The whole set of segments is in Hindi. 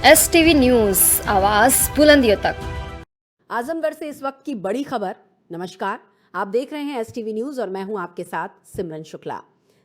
STV न्यूज, आवाज बुलंदियों तक। आजमगढ़ से इस वक्त की बड़ी खबर। नमस्कार, आप देख रहे हैं STV न्यूज और मैं हूं आपके साथ सिमरन शुक्ला।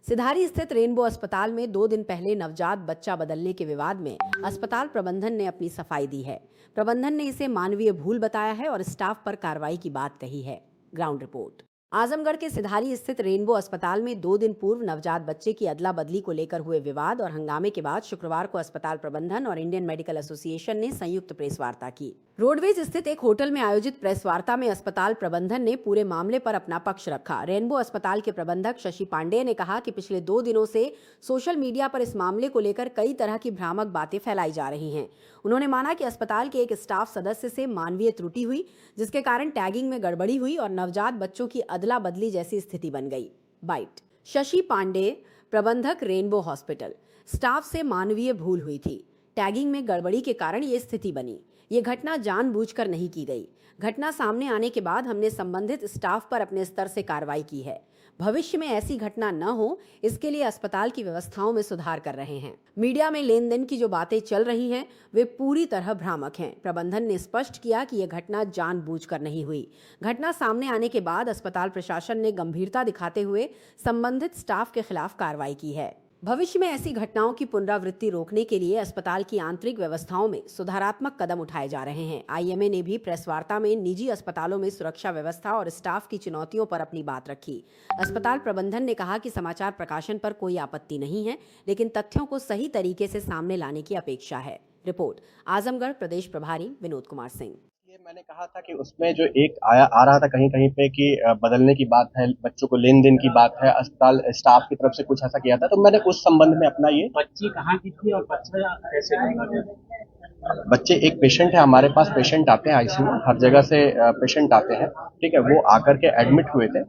सिधारी स्थित रेनबो अस्पताल में 2 दिन पहले नवजात बच्चा बदलने के विवाद में अस्पताल प्रबंधन ने अपनी सफाई दी है। प्रबंधन ने इसे मानवीय भूल बताया है और स्टाफ पर कार्रवाई की बात कही है। Ground report. आजमगढ़ के सिधारी स्थित रेनबो अस्पताल में 2 दिन पूर्व नवजात बच्चे की अदला बदली को लेकर हुए विवाद और हंगामे के बाद शुक्रवार को अस्पताल प्रबंधन और इंडियन मेडिकल एसोसिएशन ने संयुक्त प्रेस वार्ता की। रोडवेज स्थित एक होटल में आयोजित प्रेस वार्ता में अस्पताल प्रबंधन ने पूरे मामले पर अपना पक्ष रखा। रेनबो अस्पताल के प्रबंधक शशि पांडेय ने कहा कि पिछले 2 दिनों से सोशल मीडिया पर इस मामले को लेकर कई तरह की भ्रामक बातें फैलाई जा रही हैं। उन्होंने माना कि अस्पताल के एक स्टाफ सदस्य से मानवीय त्रुटि हुई, जिसके कारण टैगिंग में गड़बड़ी हुई और नवजात बच्चों की अदला बदली जैसी स्थिति बन गई। बाइट। शशि पांडेय, प्रबंधक, रेनबो हॉस्पिटल। स्टाफ से मानवीय भूल हुई थी। टैगिंग में गड़बड़ी के कारण ये स्थिति बनी। ये घटना जानबूझकर नहीं की गई। घटना सामने आने के बाद हमने संबंधित स्टाफ पर अपने स्तर से कार्रवाई की है। भविष्य में ऐसी घटना न हो, इसके लिए अस्पताल की व्यवस्थाओं में सुधार कर रहे हैं। मीडिया में लेन देन की जो बातें चल रही हैं, वे पूरी तरह भ्रामक हैं। प्रबंधन ने स्पष्ट किया कि यह घटना जानबूझकर नहीं हुई। घटना सामने आने के बाद अस्पताल प्रशासन ने गंभीरता दिखाते हुए संबंधित स्टाफ के खिलाफ कार्रवाई की है। भविष्य में ऐसी घटनाओं की पुनरावृत्ति रोकने के लिए अस्पताल की आंतरिक व्यवस्थाओं में सुधारात्मक कदम उठाए जा रहे हैं। IMA ने भी प्रेस वार्ता में निजी अस्पतालों में सुरक्षा व्यवस्था और स्टाफ की चुनौतियों पर अपनी बात रखी। अस्पताल प्रबंधन ने कहा कि समाचार प्रकाशन पर कोई आपत्ति नहीं है, लेकिन तथ्यों को सही तरीके से सामने लाने की अपेक्षा है। रिपोर्ट। आजमगढ़ प्रदेश प्रभारी विनोद कुमार सिंह। मैंने कहा था कि उसमें जो एक आ रहा था कहीं कहीं पे कि बदलने की बात है, बच्चों को लेन देन की बात है, अस्पताल स्टाफ की तरफ से कुछ ऐसा किया था, तो मैंने उस संबंध में अपना ये बच्ची कहाँ की थी और बच्चा कैसे ढूंढा गया? बच्चे, एक पेशेंट है हमारे पास, पेशेंट आते हैं ICU में, हर जगह से पेशेंट आते हैं, ठीक है। वो आकर के एडमिट हुए थे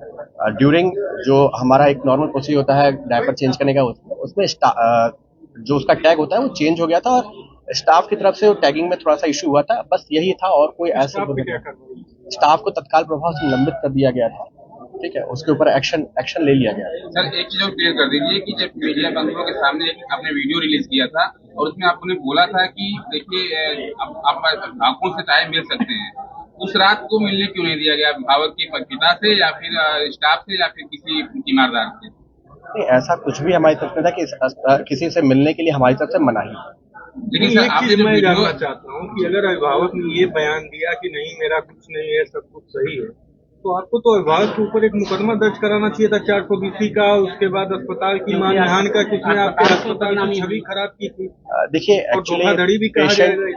ड्यूरिंग जो हमारा एक नॉर्मल प्रोसीजर होता है डायपर चेंज करने का, उसमें जो उसका टैग होता है वो चेंज हो गया था और स्टाफ की तरफ से टैगिंग में थोड़ा सा इशू हुआ था, बस यही था। और कोई ऐसा स्टाफ को तत्काल प्रभाव से निलंबित कर दिया गया था, ठीक है। उसके ऊपर एक्शन ले लिया गया। सर, एक चीज और क्लियर कर दीजिए कि जब मीडिया बंधुओं के सामने आपने वीडियो रिलीज किया था और उसमें आपने बोला था कि देखिए आप भावुकों से चाहे मिल सकते हैं, उस रात को मिलने क्यों नहीं दिया गया भावक के पिता से या फिर स्टाफ से या फिर किसी तीमारदार से? नहीं, ऐसा कुछ भी हमारी तरफ से था कि किसी से मिलने के लिए हमारी तरफ से मना ही। लेकिन सर, आप चीज मैं जानना चाहता हूँ कि अगर अभिभावक ने ये बयान दिया कि नहीं मेरा कुछ नहीं है, सब कुछ सही है, तो आपको तो अभिभावक के ऊपर एक मुकदमा दर्ज कराना चाहिए था 420 का। उसके बाद अस्पताल की मानहान का, किसने आपके अस्पताल की छवि खराब की थी। देखिए, एक्चुअली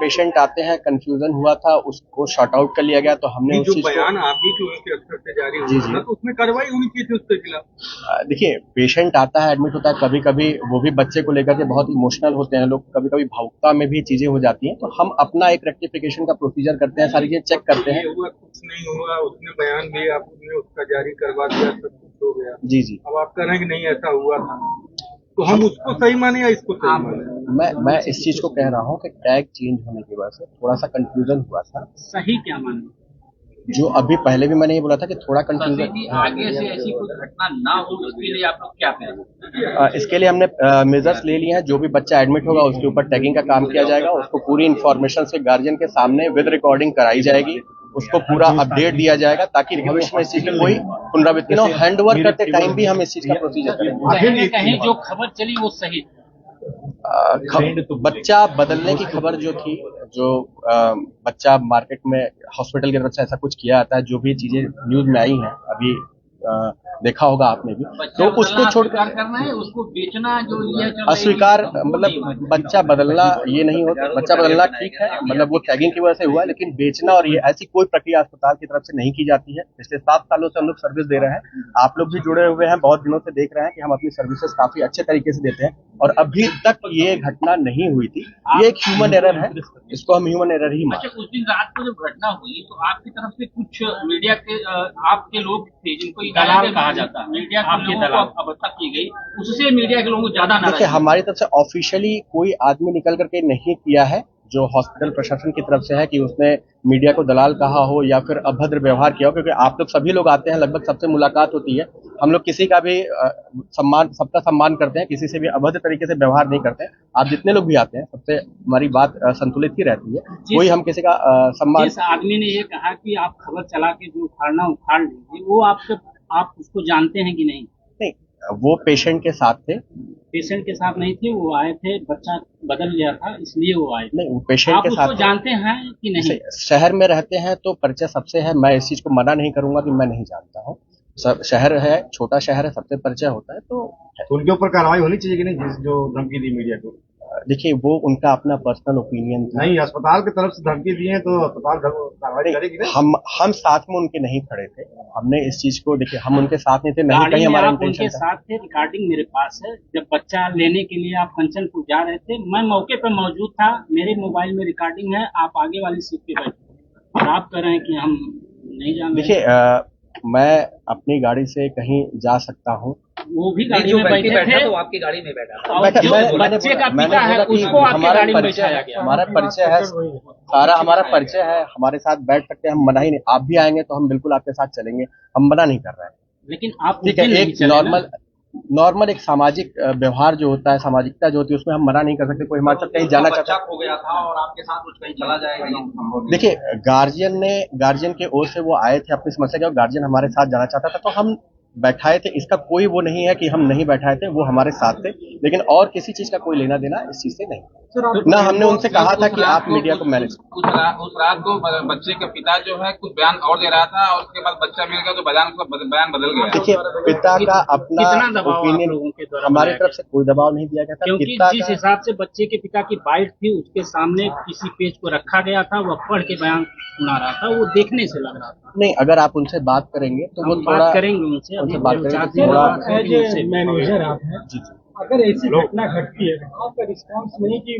पेशेंट आते हैं, कंफ्यूजन हुआ था, उसको शॉर्ट आउट कर लिया गया, तो हमने जो बयान आप ही के उनके स्तर से जारी हुआ था, तो उसमें कार्रवाई होनी चाहिए थी उसके खिलाफ। देखिए, पेशेंट आता है, एडमिट होता है, कभी कभी वो भी बच्चे को लेकर के बहुत इमोशनल होते हैं लोग, कभी कभी भावुकता में भी चीजें हो जाती हैं, तो हम अपना एक रेक्टिफिकेशन का प्रोसीजर करते हैं, सारी चीजें चेक करते हैं। कुछ नहीं हुआ, उसने बयान भी आपने उसका जारी करवा दिया, सब कुछ हो गया। जी। अब आप कह रहे हैं कि नहीं ऐसा हुआ था, तो हम उसको सही माने या इसको सही माने? मैं इस चीज को कह रहा हूँ कि टैग चेंज होने की वजह से थोड़ा सा कंफ्यूजन हुआ था। सही क्या माने? जो अभी पहले भी मैंने ये बोला था कि थोड़ा कंफ्यूजन, आगे से ऐसी कोई घटना ना हो उसके लिए आप लोग क्या करेंगे? इसके लिए हमने मेजर्स ले लिए हैं। जो भी बच्चा एडमिट होगा उसके ऊपर टैगिंग का काम किया जाएगा, उसको पूरी इन्फॉर्मेशन से गार्जियन के सामने विद रिकॉर्डिंग कराई जाएगी, उसको पूरा अपडेट दिया जाएगा ताकि भविष्य में इस चीज की कोई पुनरावृत्ति ना हो। हैंडओवर करते टाइम भी हम इस चीज का प्रोसीजर करेंगे। कहीं जो खबर चली वो सही? बच्चा बदलने की खबर जो थी, जो बच्चा मार्केट में हॉस्पिटल की तरफ से ऐसा कुछ किया जाता है, जो भी चीजें न्यूज में आई हैं अभी देखा होगा आपने भी, तो उसको छोड़कर करना है, उसको बेचना जो अस्वीकार, मतलब बच्चा बदलना ये नहीं होता। बच्चा बदलना ठीक है, मतलब वो टैगिंग की वजह से हुआ, लेकिन बेचना और ये ऐसी कोई प्रक्रिया अस्पताल की तरफ से नहीं की जाती है। पिछले 7 सालों से हम लोग सर्विस दे रहे हैं, आप लोग भी जुड़े हुए हैं, बहुत दिनों से देख रहे हैं कि हम अपनी सर्विसेज काफी अच्छे तरीके से देते हैं और अभी तक ये घटना नहीं हुई थी। ये एक ह्यूमन एरर है, इसको हम ह्यूमन एरर ही मानते हैं। उस दिन रात को जब घटना हुई तो आपकी तरफ से कुछ मीडिया के आपके लोग थे जिनको दलाल कहा जाता है, मीडिया के लोगों को अवस्था की गई, उससे मीडिया के लोगों को ज्यादा देखिए, हमारी तरफ से ऑफिशियली कोई आदमी निकल करके नहीं किया है। जो हॉस्पिटल प्रशासन की तरफ से है कि उसने मीडिया को दलाल कहा हो या फिर अभद्र व्यवहार किया हो, क्योंकि आप लोग सभी लोग आते हैं, लगभग सबसे मुलाकात होती है, हम लोग किसी का भी सबका सम्मान करते हैं, किसी से भी अभद्र तरीके से व्यवहार नहीं करते हैं। आप जितने लोग भी आते हैं सबसे हमारी बात संतुलित ही रहती है, कोई हम किसी का सम्मान। जिस आदमी ने ये कहा कि आप खबर चला के जो उखाड़ना उखाड़ लीजिए, वो आप उसको जानते हैं कि नहीं? नहीं, वो पेशेंट के साथ थे। पेशेंट के साथ नहीं थे, वो आए थे, बच्चा बदल गया था इसलिए वो आए थे। नहीं, वो पेशेंट आप के उसको साथ जानते हैं कि नहीं? शहर में रहते हैं तो परिचय सबसे है, मैं इस चीज को मना नहीं करूंगा कि मैं नहीं जानता हूँ। सब शहर है, छोटा शहर है, सबसे परिचय होता है तो उनके ऊपर कार्रवाई होनी चाहिए कि नहीं, जो धमकी दी मीडिया को? देखिए, वो उनका अपना पर्सनल ओपिनियन था। नहीं, अस्पताल की तरफ से धमकी दी है तो अस्पताल कार्रवाई करेगी ना? हम साथ में उनके नहीं खड़े थे, हमने इस चीज को, देखिए हम उनके साथ नहीं थे, नहीं गाड़ी कहीं में हमारा आप इंटेंशन उनके था। साथ थे, रिकॉर्डिंग मेरे पास है। जब बच्चा लेने के लिए आप कंचनपुर जा रहे थे, मैं मौके पर मौजूद था, मेरे मोबाइल में रिकॉर्डिंग है, आप आगे वाली सीट पे बैठे और आप कह रहे हैं कि हम नहीं जान रहे। देखिए, मैं अपनी गाड़ी से कहीं जा सकता हूँ। वो भी गाड़ी में बैठे थे, तो आपकी गाड़ी में बैठा। और जो बच्चे का पिता है उसको आपकी गाड़ी में बैठाया गया। हमारा परिचय है, सारा हमारा परिचय है, हमारे साथ बैठ सकते हैं, हम मना ही नहीं। आप भी आएंगे तो हम बिल्कुल आपके साथ चलेंगे, हम मना नहीं कर रहे हैं। लेकिन आप ठीक है, एक नॉर्मल एक सामाजिक व्यवहार जो होता है, सामाजिकता जो होती है, उसमें हम मना नहीं कर सकते। कोई हमारे साथ कहीं जाना चाहता हो गया था और आपके साथ कुछ कहीं चला जाएगा। देखिए, गार्जियन के ओर से वो आए थे अपनी समस्या के, और गार्जियन हमारे साथ जाना चाहता था तो हम बैठाए थे। इसका कोई वो नहीं है कि हम नहीं बैठाए थे, वो हमारे साथ थे, लेकिन और किसी चीज का कोई लेना देना इस चीज से नहीं। ना हमने उनसे कहा था कि आप मीडिया को मैनेज। उस रात को बच्चे का पिता जो है कुछ बयान और दे रहा था, और उसके बाद बच्चा मिल गया तो बयान बदल गया। देखिए, पिता का अपना ओपिनियन, हमारी तरफ से कोई दबाव नहीं दिया गया था। क्योंकि जिस हिसाब से बच्चे के पिता की बाइट थी, उसके सामने किसी पेज को रखा गया था, वह पढ़ के बयान सुना रहा था, वो देखने से लग रहा था। नहीं, अगर आप उनसे बात करेंगे तो वो थोड़ा बात करेंगे उनसे बात करेंगे थोड़ा। मैनेजर आप हैं, जी जी। अगर ऐसी घटना घटती है तो आपका रिस्पॉन्स नहीं कि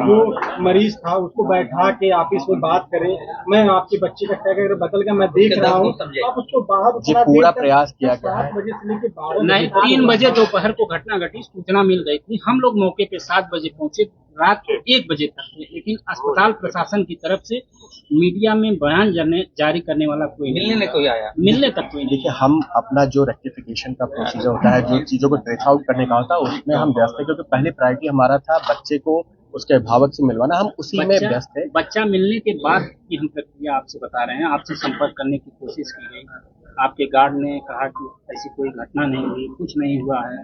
जो मरीज था उसको बैठा के ऑफिस में बात करें, मैं आपके बच्चे का क्या अगर बदल गया, मैं देख रहा हूँ, आप उसको बाहर जी पूरा प्रयास किया गया है। 7 बजे से लेकर 12 नहीं, 3 बजे दोपहर को घटना घटी, सूचना मिल गई थी, हम लोग मौके पे 7 बजे पहुंचे, रात को 1 बजे तक थे, लेकिन अस्पताल प्रशासन की तरफ से मीडिया में बयान जारी करने वाला कोई नहीं, मिलने कोई आया, मिलने तक कोई नहीं। देखिए, हम अपना जो रेक्टिफिकेशन का प्रोसीजर होता है, जो चीजों को ट्रेस आउट करने का होता है, उसमें हम व्यस्त थे, क्योंकि पहली प्रायोरिटी हमारा था बच्चे को उसके अभिभावक से मिलवाना, हम उसी में व्यस्त थे। बच्चा मिलने के बाद की हम प्रक्रिया आपसे बता रहे हैं, आपसे संपर्क करने की कोशिश की गई, आपके गार्ड ने कहा कि ऐसी कोई घटना नहीं हुई, कुछ नहीं हुआ है।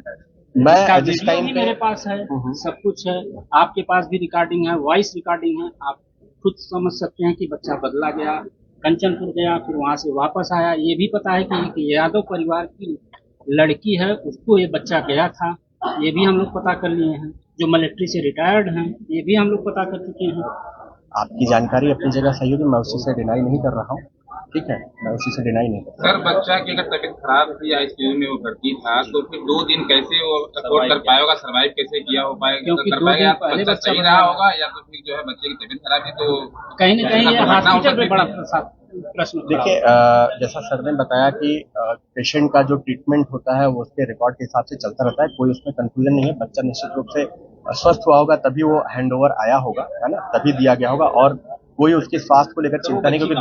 मैं जिस टाइम पे मेरे पास है, सब कुछ है, आपके पास भी रिकॉर्डिंग है, वॉइस रिकॉर्डिंग है, आप खुद समझ सकते हैं कि बच्चा बदला गया, कंचनपुर गया, फिर वहां से वापस आया। ये भी पता है कि एक यादव परिवार की लड़की है, उसको ये बच्चा गया था, ये भी हम लोग पता कर लिए हैं। जो मिलिट्री से रिटायर्ड हैं, ये भी हम लोग पता कर चुके हैं। आपकी जानकारी अपनी जगह सही होगी, मैं उसी से डिनाई नहीं कर रहा हूँ, ठीक है, मैं उसी से डिनाई नहीं कर रहा। सर, बच्चा की अगर तबीयत खराब थी, आईसीयू में वो भर्ती था, तो फिर 2 दिन कैसे वो अफोर्ड कर पाएगा, सर्वाइव कैसे किया हो पाएगा, क्योंकि कर 2 दिन पाएगा? पहले बच्चा बच्चा सही रहा होगा, या तो फिर जो है बच्चे की तबीयत खराब है तो कहीं न कहीं ये हॉस्पिटल पे बड़ा प्रश्न। देखिए, जैसा सर ने बताया कि पेशेंट का जो ट्रीटमेंट होता है वो उसके रिकॉर्ड के हिसाब से चलता रहता है, कोई उसमें कंफ्यूजन नहीं है। बच्चा निश्चित रूप से स्वस्थ हुआ होगा, तभी वो हैंडओवर आया होगा, है ना, तभी दिया गया होगा, और कोई उसके स्वास्थ्य को लेकर चिंता नहीं, क्योंकि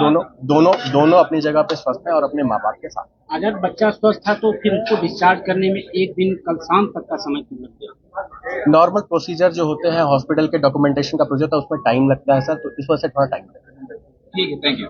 दोनों अपनी जगह पे स्वस्थ हैं और अपने माँ बाप के साथ। अगर बच्चा स्वस्थ था तो फिर उसको डिस्चार्ज करने में 1 दिन कल शाम तक का समय क्यों लग गया? नॉर्मल प्रोसीजर जो होते हैं हॉस्पिटल के डॉक्यूमेंटेशन का प्रोसीजर था, उसमें टाइम लगता है सर, तो इस वजह से थोड़ा टाइम लगता है। ठीक है, थैंक यू।